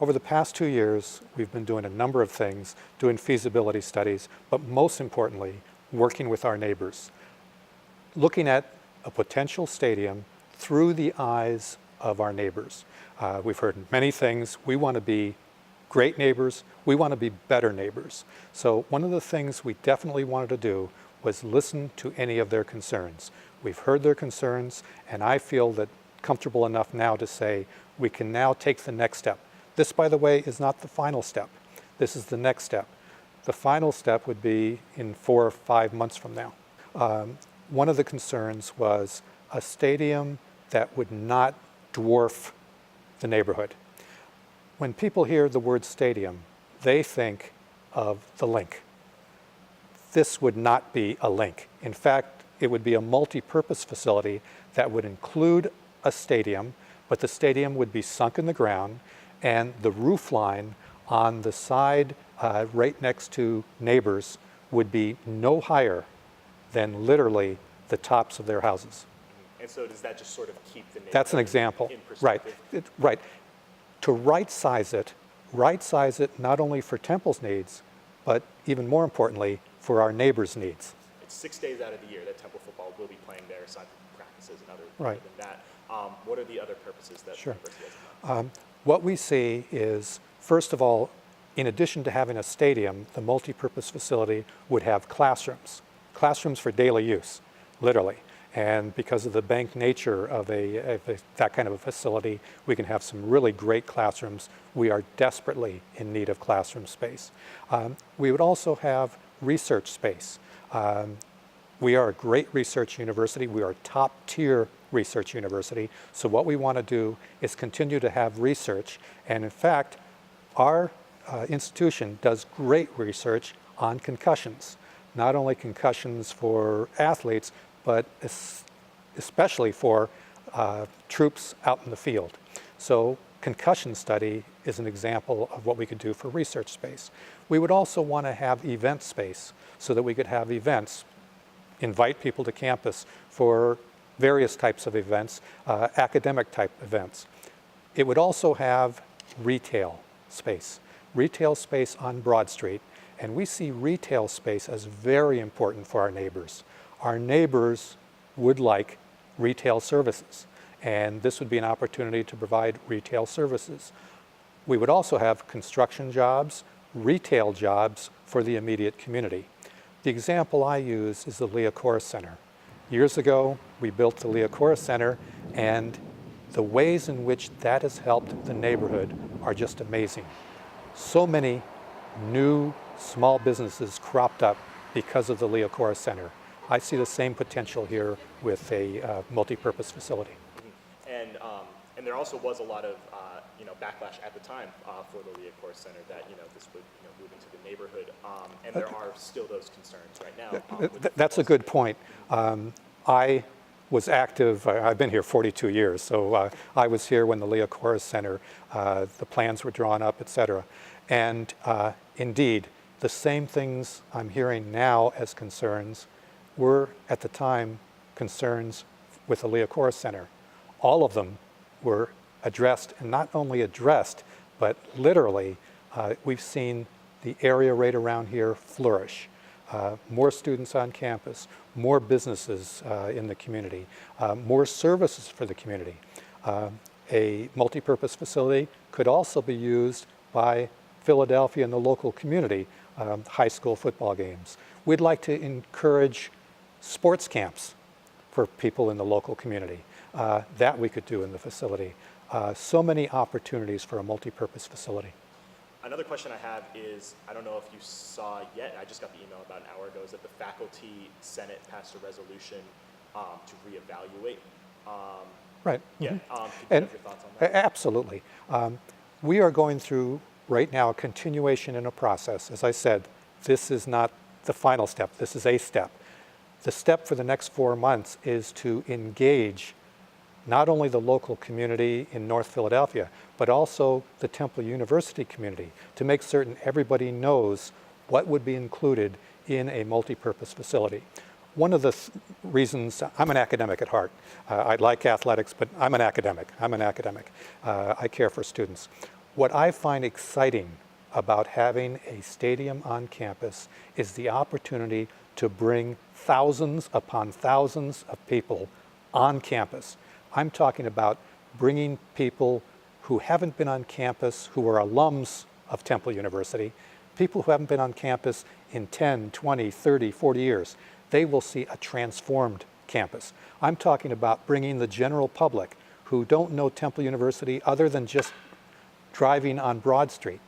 Over the past 2 years, we've been doing a number of things, doing feasibility studies, but most importantly, working with our neighbors, looking at a potential stadium through the eyes of our neighbors. We've heard many things. We want to be great neighbors. We want to be better neighbors. So one of the things we definitely wanted to do was listen to any of their concerns. We've heard their concerns, and I feel that comfortable enough now to say we can now take the next step. This, by the way, is not the final step. This is the next step. The final step would be in 4 or 5 months from now. One of the concerns was a stadium that would not dwarf the neighborhood. When people hear the word stadium, they think of the link. This would not be a link. In fact, it would be a multi-purpose facility that would include a stadium, but the stadium would be sunk in the ground, and the roof line on the side right next to neighbors would be no higher than literally the tops of their houses. And so does that just sort of keep the neighborhood That's an example, in right? perspective? Right. To right-size it not only for Temple's needs, but even more importantly, for our neighbors' needs. It's 6 days out of the year that Temple football will be playing there, aside from practices and other Right. than that. What are the other purposes that Sure. the university has? What we see is, first of all, in addition to having a stadium, the multi-purpose facility would have classrooms for daily use, literally. And because of the bank nature of that kind of a facility, we can have some really great classrooms. We are desperately in need of classroom space. We would also have research space. We are a great research university. We are a top-tier research university. So what we want to do is continue to have research. And in fact, our institution does great research on concussions. Not only concussions for athletes, but especially for troops out in the field. So concussion study is an example of what we could do for research space. We would also want to have event space so that we could have events, invite people to campus for various types of events, academic type events. It would also have retail space on Broad Street, and we see retail space as very important for our neighbors. Our neighbors would like retail services, and this would be an opportunity to provide retail services. We would also have construction jobs, retail jobs for the immediate community. The example I use is the Leah Corr Center. Years ago, we built the Leah Corr Center, and the ways in which that has helped the neighborhood are just amazing. So many new small businesses cropped up because of the Leah Corr Center. I see the same potential here with a multi-purpose facility. And there also was a lot of backlash at the time for the Leah Corr Center that this would move into the neighborhood, and there are still those concerns right now. That's a good point. I was active. I've been here 42 years, so I was here when the Leah Corr Center, the plans were drawn up, et cetera. And indeed, the same things I'm hearing now as concerns were at the time concerns with the Leah Corr Center. All of them were addressed, and not only addressed, but literally we've seen the area right around here flourish. More students on campus, more businesses in the community, more services for the community. A multi-purpose facility could also be used by Philadelphia and the local community, high school football games. We'd like to encourage sports camps for people in the local community. That we could do in the facility. So many opportunities for a multi-purpose facility. Another question I have is, I don't know if you saw yet, I just got the email about an hour ago, is that the Faculty Senate passed a resolution to reevaluate. Right. Yeah. Mm-hmm. Can you have your thoughts on that? Absolutely. We are going through right now a continuation in a process. As I said, this is not the final step. This is a step. The step for the next 4 months is to engage not only the local community in North Philadelphia, but also the Temple University community to make certain everybody knows what would be included in a multi-purpose facility. One of the reasons, I'm an academic at heart. I like athletics, but I'm an academic. I care for students. What I find exciting about having a stadium on campus is the opportunity to bring thousands upon thousands of people on campus. I'm talking about bringing people who haven't been on campus, who are alums of Temple University, people who haven't been on campus in 10, 20, 30, 40 years. They will see a transformed campus. I'm talking about bringing the general public who don't know Temple University other than just driving on Broad Street,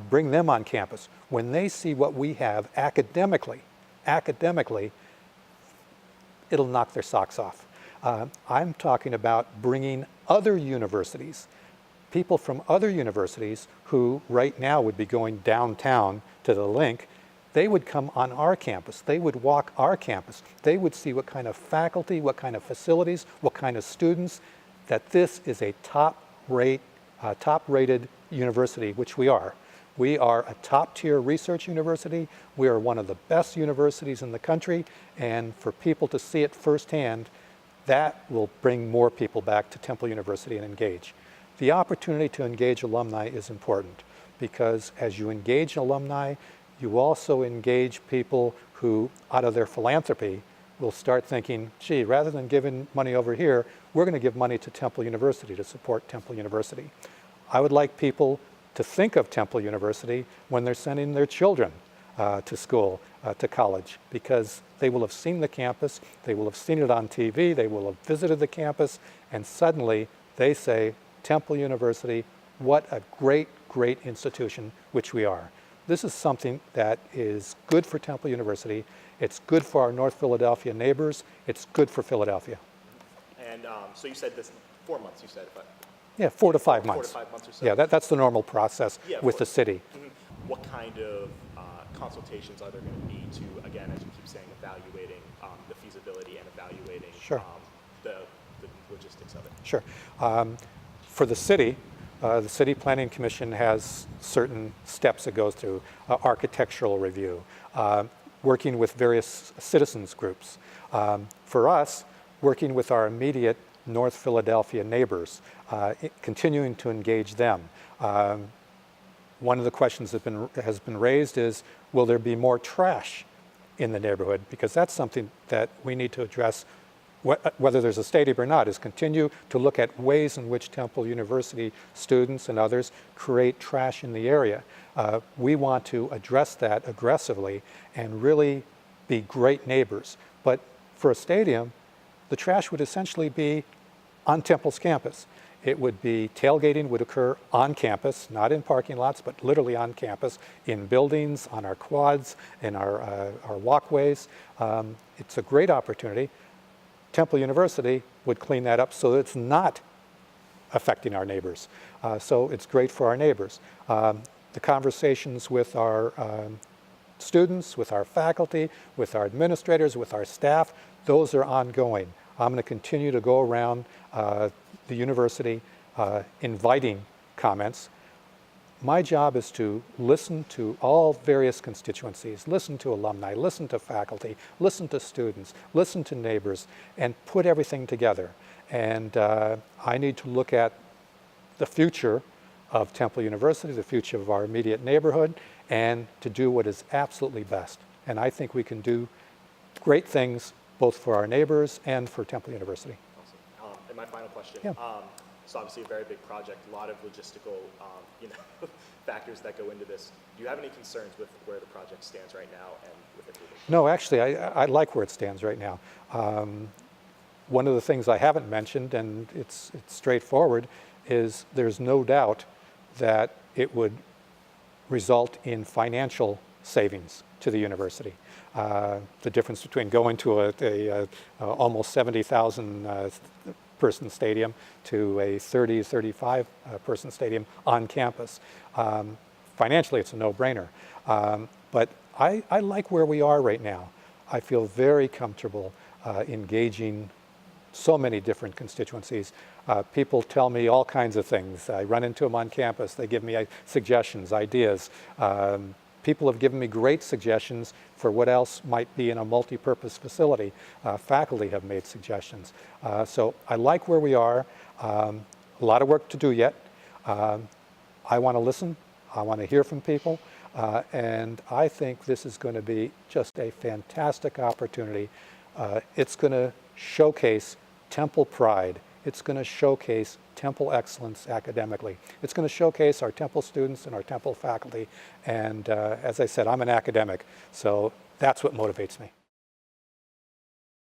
bring them on campus. When they see what we have academically, it'll knock their socks off. I'm talking about bringing other universities, people from other universities who right now would be going downtown to the Link. They would come on our campus. They would walk our campus. They would see what kind of faculty, what kind of facilities, what kind of students, that this is a top-rated university, which we are. We are a top-tier research university. We are one of the best universities in the country, and for people to see it firsthand, that will bring more people back to Temple University and engage. The opportunity to engage alumni is important because as you engage alumni, you also engage people who, out of their philanthropy, will start thinking, gee, rather than giving money over here, we're going to give money to Temple University to support Temple University. I would like people to think of Temple University when they're sending their children to school, to college, because they will have seen the campus, they will have seen it on TV, they will have visited the campus, and suddenly they say, Temple University, what a great, great institution, which we are. This is something that is good for Temple University. It's good for our North Philadelphia neighbors. It's good for Philadelphia. And so you said this 4 months, you said, but yeah, 4 to 5 months. 4 to 5 months or so. Yeah, that's the normal process with the city. Mm-hmm. What kind of consultations are there going to be to, again, as you keep saying, evaluating the feasibility and evaluating the logistics of it? Sure. For the City Planning Commission has certain steps it goes through, architectural review, working with various citizens groups. For us, working with our immediate North Philadelphia neighbors, continuing to engage them. One of the questions that has been raised is, will there be more trash in the neighborhood? Because that's something that we need to address whether there's a stadium or not, is continue to look at ways in which Temple University students and others create trash in the area. We want to address that aggressively and really be great neighbors. But for a stadium, the trash would essentially be on Temple's campus. It would be, tailgating would occur on campus, not in parking lots, but literally on campus, in buildings, on our quads, in our walkways. It's a great opportunity. Temple University would clean that up so that it's not affecting our neighbors. So it's great for our neighbors. The conversations with our students, with our faculty, with our administrators, with our staff, those are ongoing. I'm going to continue to go around the university inviting comments. My job is to listen to all various constituencies, listen to alumni, listen to faculty, listen to students, listen to neighbors, and put everything together. And I need to look at the future of Temple University, the future of our immediate neighborhood, and to do what is absolutely best. And I think we can do great things both for our neighbors and for Temple University. Awesome. And my final question. Yeah. It's obviously a very big project, a lot of logistical factors that go into this. Do you have any concerns with where the project stands right now and with it moving? No, actually, I like where it stands right now. One of the things I haven't mentioned, and it's straightforward, is there's no doubt that it would result in financial savings to the university. The difference between going to a almost 70,000 person stadium to a 30, 35 person stadium on campus. Financially, it's a no-brainer. But I like where we are right now. I feel very comfortable engaging so many different constituencies. People tell me all kinds of things. I run into them on campus. They give me suggestions, ideas. People have given me great suggestions for what else might be in a multi-purpose facility. Faculty have made suggestions. So I like where we are. A lot of work to do yet. I want to listen. I want to hear from people. And I think this is going to be just a fantastic opportunity. It's going to showcase Temple pride. It's going to showcase Temple excellence academically. It's going to showcase our Temple students and our Temple faculty. And as I said, I'm an academic, so that's what motivates me.